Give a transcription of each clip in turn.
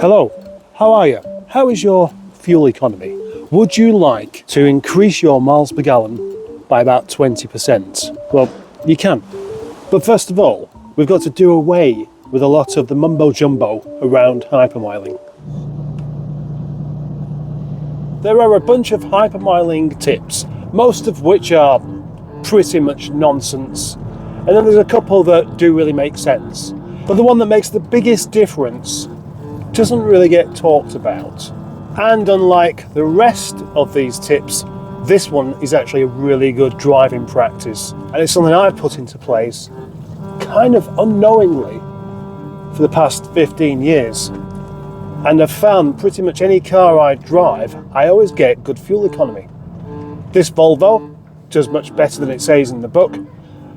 Hello, how are you? How is your fuel economy? Would you like to increase your miles per gallon by about 20%? Well, you can. But first of all, we've got to do away with a lot of the mumbo jumbo around hypermiling. There are a bunch of hypermiling tips, most of which are pretty much nonsense, and then there's a couple that do really make sense. But the one that makes the biggest difference doesn't really get talked about. And unlike the rest of these tips, this one is actually a really good driving practice. And it's something I've put into place kind of unknowingly for the past 15 years. And I've found pretty much any car I drive, I always get good fuel economy. This Volvo does much better than it says in the book.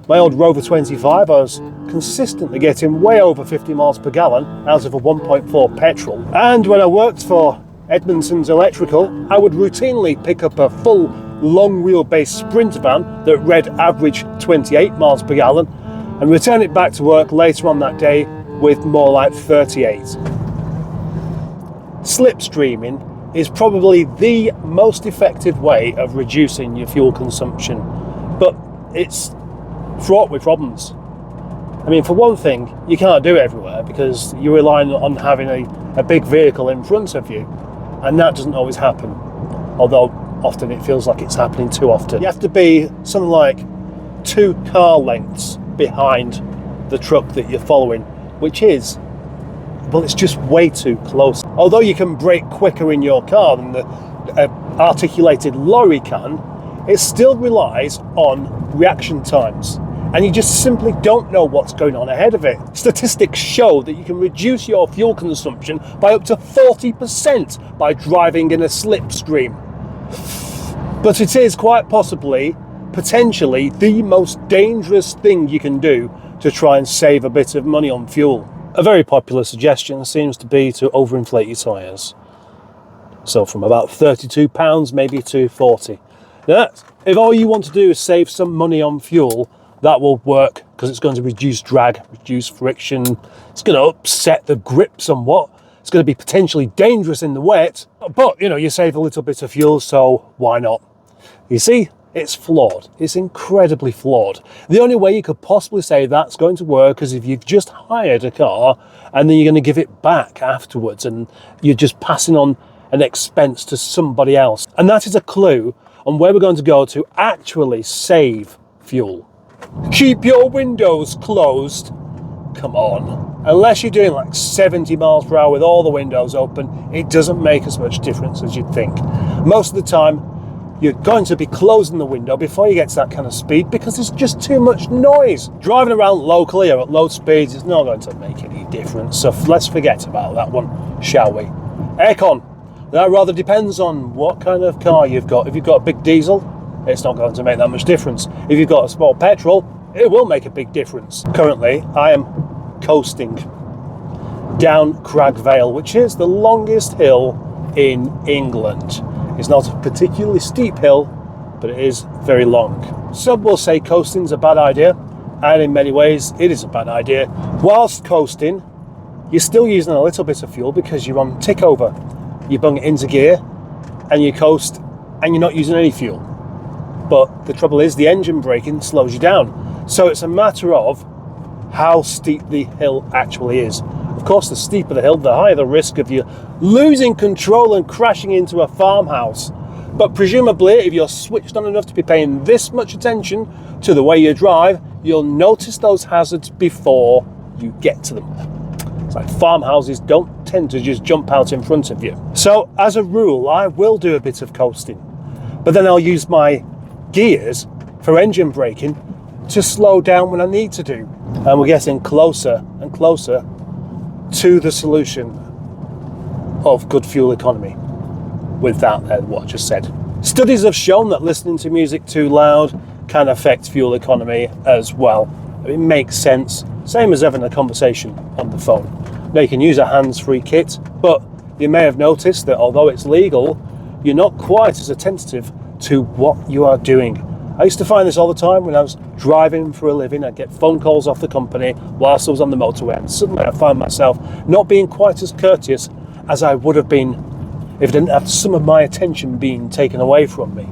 My old Rover 25, I was consistently getting way over 50 miles per gallon out of a 1.4 petrol. And when I worked for Edmonton's Electrical, I would routinely pick up a full long wheelbase Sprinter van that read average 28 miles per gallon and return it back to work later on that day with more like 38. Slipstreaming is probably the most effective way of reducing your fuel consumption, but it's fraught with problems. I mean, for one thing, you can't do it everywhere because you're relying on having a big vehicle in front of you, and that doesn't always happen, although often it feels like it's happening too often. You have to be something like 2 car lengths behind the truck that you're following, which is, well, it's just way too close. Although you can brake quicker in your car than the articulated lorry can, it still relies on reaction times, and you just simply don't know what's going on ahead of it. Statistics show that you can reduce your fuel consumption by up to 40% by driving in a slipstream. But it is quite possibly, potentially, the most dangerous thing you can do to try and save a bit of money on fuel. A very popular suggestion seems to be to overinflate your tyres. So from about £32 maybe to 40. Now, if all you want to do is save some money on fuel, that will work because it's going to reduce drag, reduce friction. It's going to upset the grip somewhat. It's going to be potentially dangerous in the wet, but you save a little bit of fuel, so why not? You see, it's flawed. It's incredibly flawed. The only way you could possibly say that's going to work is if you've just hired a car and then you're going to give it back afterwards and you're just passing on an expense to somebody else. And that is a clue on where we're going to go to actually save fuel. Keep your windows closed. Come on. Unless you're doing like 70 miles per hour with all the windows open, it doesn't make as much difference as you'd think. Most of the time, you're going to be closing the window before you get to that kind of speed because there's just too much noise. Driving around locally or at low speeds is not going to make any difference, so let's forget about that one, shall we? Aircon. That rather depends on what kind of car you've got. If you've got a big diesel, it's not going to make that much difference. If you've got a small petrol, it will make a big difference. Currently, I am coasting down Crag Vale, which is the longest hill in England. It's not a particularly steep hill, but it is very long. Some will say coasting's a bad idea, and in many ways, it is a bad idea. Whilst coasting, you're still using a little bit of fuel because you're on tick over. You bung it into gear and you coast and you're not using any fuel. But the trouble is the engine braking slows you down. So it's a matter of how steep the hill actually is. Of course, the steeper the hill, the higher the risk of you losing control and crashing into a farmhouse. But presumably, if you're switched on enough to be paying this much attention to the way you drive, you'll notice those hazards before you get to them. It's like farmhouses don't tend to just jump out in front of you. So as a rule, I will do a bit of coasting, but then I'll use my gears for engine braking to slow down when I need to do. And we're getting closer and closer to the solution of good fuel economy with that what I just said. Studies have shown that listening to music too loud can affect fuel economy as well. It makes sense, same as having a conversation on the phone. Now you can use a hands-free kit, but you may have noticed that although it's legal, you're not quite as attentive to what you are doing. I used to find this all the time when I was driving for a living. I'd get phone calls off the company whilst I was on the motorway, and suddenly I find myself not being quite as courteous as I would have been if it didn't have some of my attention being taken away from me.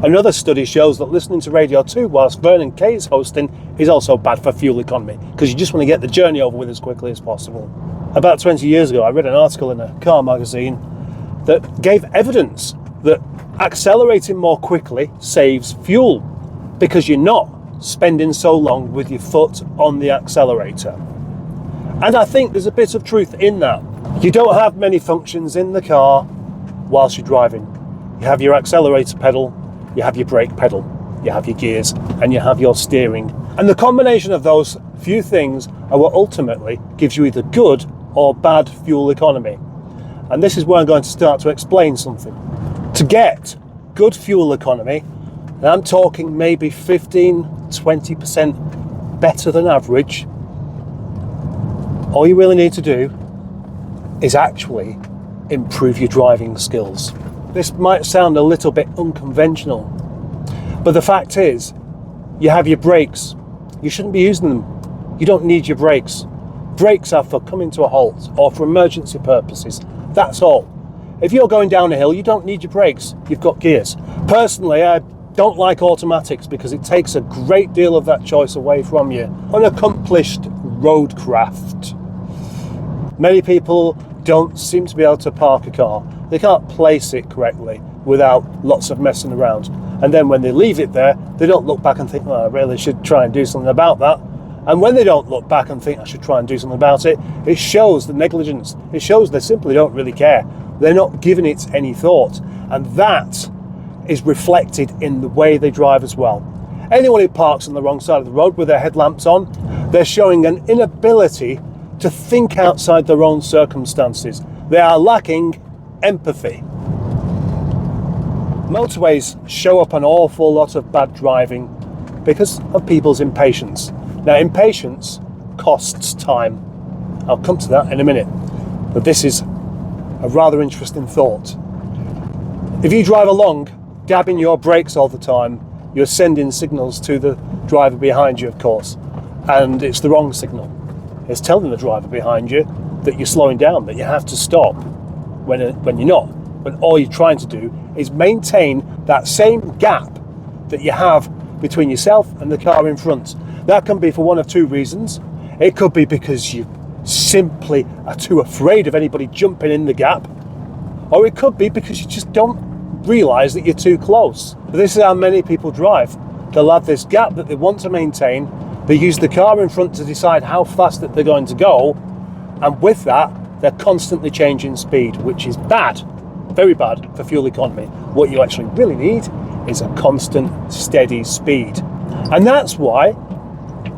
Another study shows that listening to Radio 2 whilst Vernon Kay is hosting is also bad for fuel economy, because you just want to get the journey over with as quickly as possible. About 20 years ago, I read an article in a car magazine that gave evidence that accelerating more quickly saves fuel, because you're not spending so long with your foot on the accelerator. And I think there's a bit of truth in that. You don't have many functions in the car whilst you're driving. You have your accelerator pedal, you have your brake pedal, you have your gears, and you have your steering. And the combination of those few things are what ultimately gives you either good or bad fuel economy. And this is where I'm going to start to explain something. To get good fuel economy, and I'm talking maybe 15-20% better than average, all you really need to do is actually improve your driving skills. This might sound a little bit unconventional, but the fact is, you have your brakes. You shouldn't be using them. You don't need your brakes. Brakes are for coming to a halt or for emergency purposes. That's all. If you're going down a hill, you don't need your brakes. You've got gears. Personally, I don't like automatics because it takes a great deal of that choice away from you. Unaccomplished roadcraft. Many people don't seem to be able to park a car. They can't place it correctly without lots of messing around. And then when they leave it there, they don't look back and think, well, I really should try and do something about that. And when they don't look back and think I should try and do something about it, it shows the negligence. It shows they simply don't really care. They're not giving it any thought. And that is reflected in the way they drive as well. Anyone who parks on the wrong side of the road with their headlamps on, they're showing an inability to think outside their own circumstances. They are lacking empathy. Motorways show up an awful lot of bad driving because of people's impatience. Now, impatience costs time. I'll come to that in a minute. But this is a rather interesting thought. If you drive along, dabbing your brakes all the time, you're sending signals to the driver behind you, of course, and it's the wrong signal. It's telling the driver behind you that you're slowing down, that you have to stop when you're not. But all you're trying to do is maintain that same gap that you have between yourself and the car in front. That can be for one of two reasons. It could be because you simply are too afraid of anybody jumping in the gap, or it could be because you just don't realise that you're too close. This is how many people drive. They'll have this gap that they want to maintain. They use the car in front to decide how fast that they're going to go, and with that, they're constantly changing speed, which is bad, very bad for fuel economy. What you actually really need is a constant, steady speed. And that's why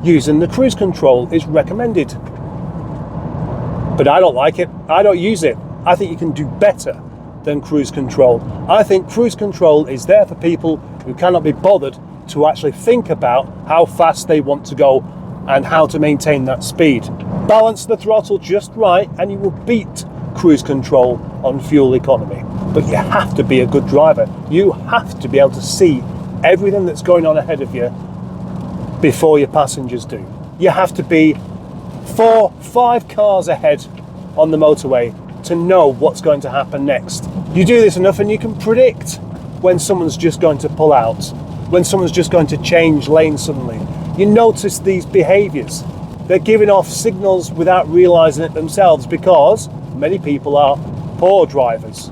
using the cruise control is recommended. But I don't like it. I don't use it. I think you can do better than cruise control. I think cruise control is there for people who cannot be bothered to actually think about how fast they want to go and how to maintain that speed. Balance the throttle just right and you will beat cruise control on fuel economy. But you have to be a good driver. You have to be able to see everything that's going on ahead of you before your passengers do. You have to be 4-5 cars ahead on the motorway to know what's going to happen next. You do this enough and you can predict when someone's just going to pull out, when someone's just going to change lanes suddenly. You notice these behaviours. They're giving off signals without realising it themselves because many people are poor drivers.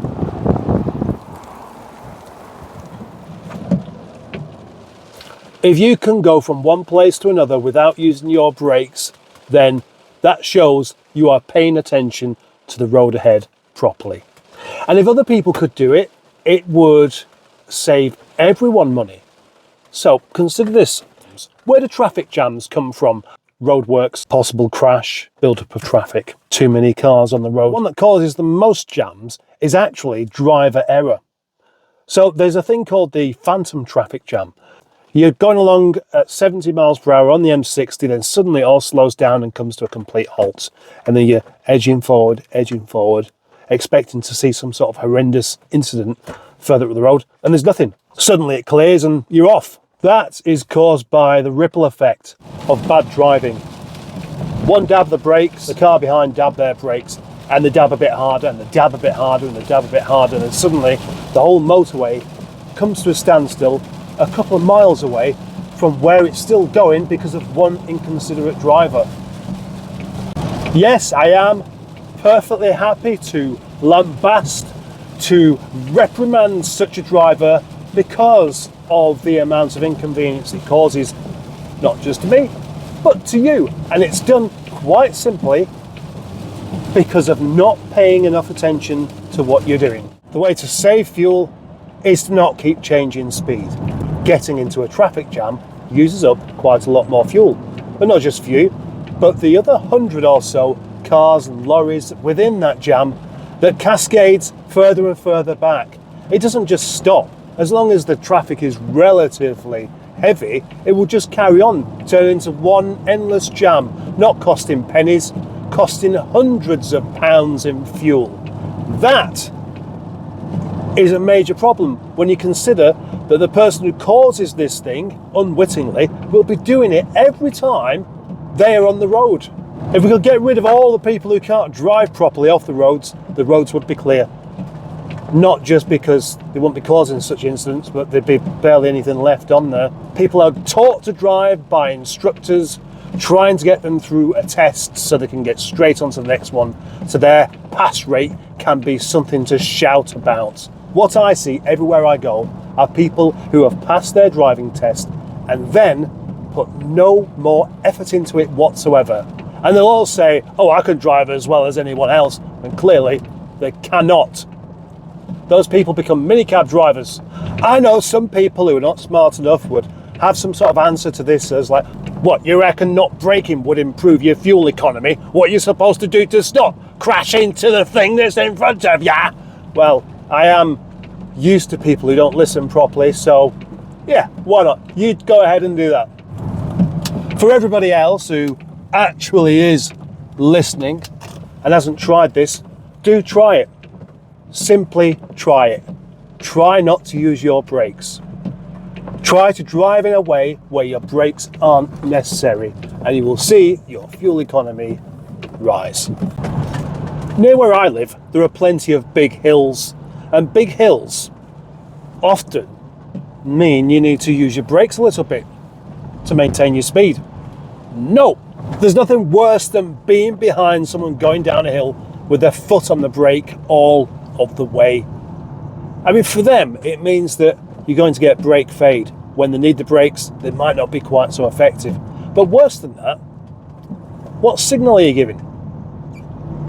If you can go from one place to another without using your brakes, then that shows you are paying attention to the road ahead properly. And if other people could do it, it would save everyone money. So consider this. Where do traffic jams come from? Roadworks, possible crash, build-up of traffic, too many cars on the road. One that causes the most jams is actually driver error. So there's a thing called the phantom traffic jam. You're going along at 70 miles per hour on the M60, then suddenly it all slows down and comes to a complete halt. And then you're edging forward, expecting to see some sort of horrendous incident further up the road, and there's nothing. Suddenly it clears and you're off. That is caused by the ripple effect of bad driving. One dab of the brakes, the car behind dab their brakes, and they dab a bit harder, and they dab a bit harder, and they dab a bit harder, and suddenly the whole motorway comes to a standstill a couple of miles away from where it's still going because of one inconsiderate driver. Yes, I am perfectly happy to lambast, to reprimand such a driver because of the amount of inconvenience it causes, not just to me, but to you. And it's done quite simply because of not paying enough attention to what you're doing. The way to save fuel is to not keep changing speed. Getting into a traffic jam uses up quite a lot more fuel, but not just for you, but the other 100 or so cars and lorries within that jam that cascades further and further back. It doesn't just stop. As long as the traffic is relatively heavy, it will just carry on, turn into one endless jam, not costing pennies, costing hundreds of pounds in fuel. That is a major problem when you consider that the person who causes this thing, unwittingly, will be doing it every time they are on the road. If we could get rid of all the people who can't drive properly off the roads would be clear. Not just because they wouldn't be causing such incidents, but there'd be barely anything left on there. People are taught to drive by instructors, trying to get them through a test so they can get straight onto the next one, so their pass rate can be something to shout about. What I see everywhere I go are people who have passed their driving test and then put no more effort into it whatsoever. And they'll all say, oh, I can drive as well as anyone else, and clearly they cannot. Those people become minicab drivers. I know some people who are not smart enough would have some sort of answer to this as like, what, you reckon not braking would improve your fuel economy? What are you supposed to do to stop? Crash into the thing that's in front of ya? Well, I am used to people who don't listen properly, so yeah, why not? You go ahead and do that. For everybody else who actually is listening and hasn't tried this, do try it. Simply try it. Try not to use your brakes. Try to drive in a way where your brakes aren't necessary, and you will see your fuel economy rise. Near where I live, there are plenty of big hills, and big hills often mean you need to use your brakes a little bit to maintain your speed. No, there's nothing worse than being behind someone going down a hill with their foot on the brake all of the way. I mean, for them, it means that you're going to get brake fade. When they need the brakes, they might not be quite so effective. But worse than that, what signal are you giving?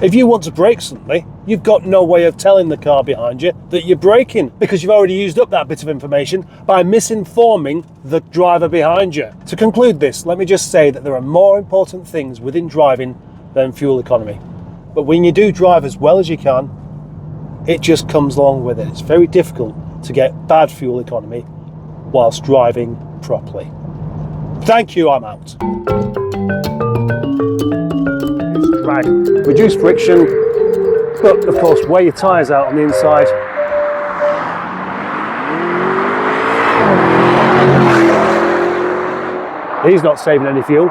If you want to brake suddenly, you've got no way of telling the car behind you that you're braking, because you've already used up that bit of information by misinforming the driver behind you. To conclude this, let me just say that there are more important things within driving than fuel economy. But when you do drive as well as you can, it just comes along with it. It's very difficult to get bad fuel economy whilst driving properly. Thank you, I'm out. Drag, reduce friction, but of course wear your tyres out on the inside. He's not saving any fuel.